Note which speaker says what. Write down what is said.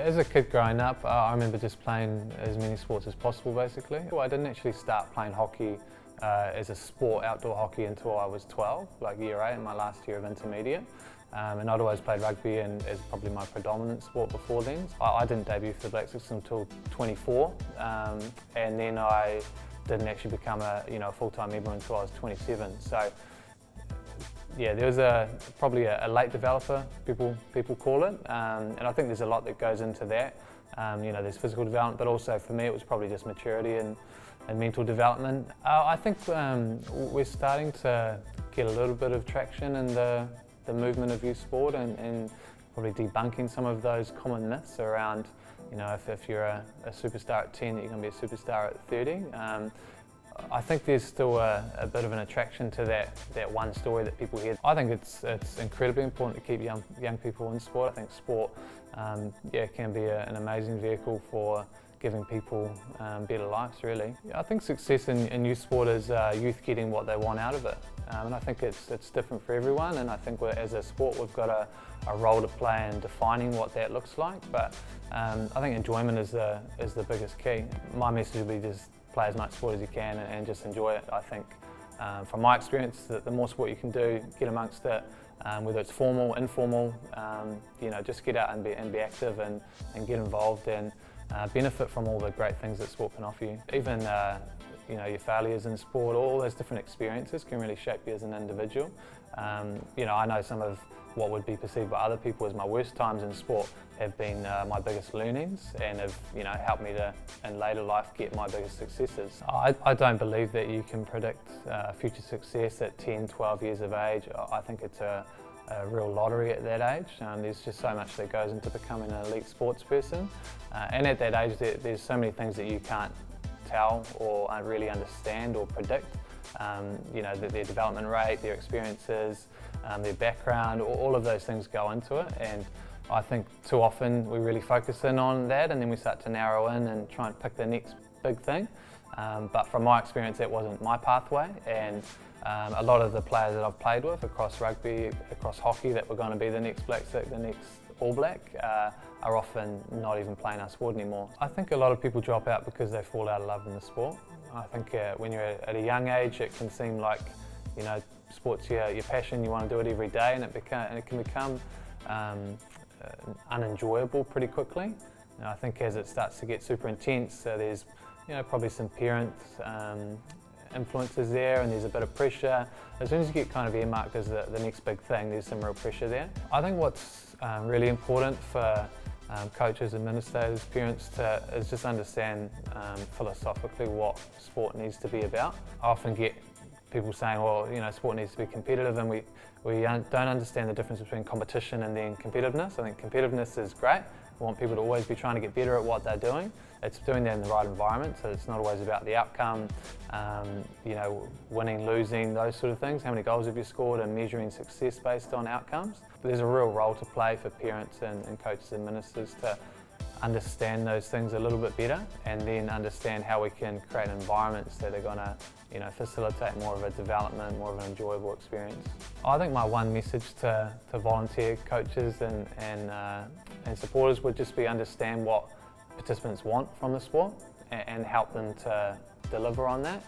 Speaker 1: As a kid growing up, I remember just playing as many sports as possible basically. Well, I didn't actually start playing hockey as a sport, outdoor hockey, until I was 12, like year 8 in my last year of intermediate. And I'd always played rugby and as probably my predominant sport before then. I didn't debut for the Black Six until 24, and then I didn't actually become a full-time member until I was 27. So yeah, there was probably a late developer, people call it, and I think there's a lot that goes into that. There's physical development, but also for me it was probably just maturity and mental development. I think we're starting to get a little bit of traction in the movement of youth sport and probably debunking some of those common myths around, if you're a superstar at 10, that you're going to be a superstar at 30. I think there's still a bit of an attraction to that one story that people hear. I think it's incredibly important to keep young people in sport. I think sport can be an amazing vehicle for giving people better lives, really. I think success in youth sport is youth getting what they want out of it. And I think it's different for everyone, and I think as a sport we've got a role to play in defining what that looks like. But I think enjoyment is the biggest key. My message would be just play as much sport as you can and just enjoy it. I think from my experience that the more sport you can do, get amongst it, whether it's formal, informal, just get out and be active and get involved and benefit from all the great things that sport can offer you. Even your failures in sport, all those different experiences can really shape you as an individual. I know some of what would be perceived by other people as my worst times in sport have been my biggest learnings and have helped me to, in later life, get my biggest successes. I don't believe that you can predict future success at 10, 12 years of age. I think it's a real lottery at that age. There's just so much that goes into becoming an elite sports person. And at that age, there's so many things that you can't tell or really understand or predict. Their development rate, their experiences, their background, all of those things go into it. And I think too often we really focus in on that and then we start to narrow in and try and pick the next big thing. But from my experience, that wasn't my pathway. And a lot of the players that I've played with across rugby, across hockey, that were going to be the next Black Six, the next All Black, are often not even playing our sport anymore. I think a lot of people drop out because they fall out of love in the sport. I think when you're at a young age, it can seem like sport's your passion, you want to do it every day, and it can become unenjoyable pretty quickly. I think as it starts to get super intense, there's probably some parent influences there, and there's a bit of pressure. As soon as you get kind of earmarked as the next big thing, there's some real pressure there. I think what's really important for coaches, administrators, parents is just understand philosophically what sport needs to be about. I often get people saying, well, sport needs to be competitive, and we don't understand the difference between competition and then competitiveness. I think competitiveness is great. We want people to always be trying to get better at what they're doing. It's doing that in the right environment, so it's not always about the outcome, winning, losing, those sort of things. How many goals have you scored, and measuring success based on outcomes. But there's a real role to play for parents and coaches and ministers to understand those things a little bit better, and then understand how we can create environments that are going to facilitate more of a development, more of an enjoyable experience. I think my one message to volunteer coaches and supporters would just be understand what participants want from the sport and help them to deliver on that.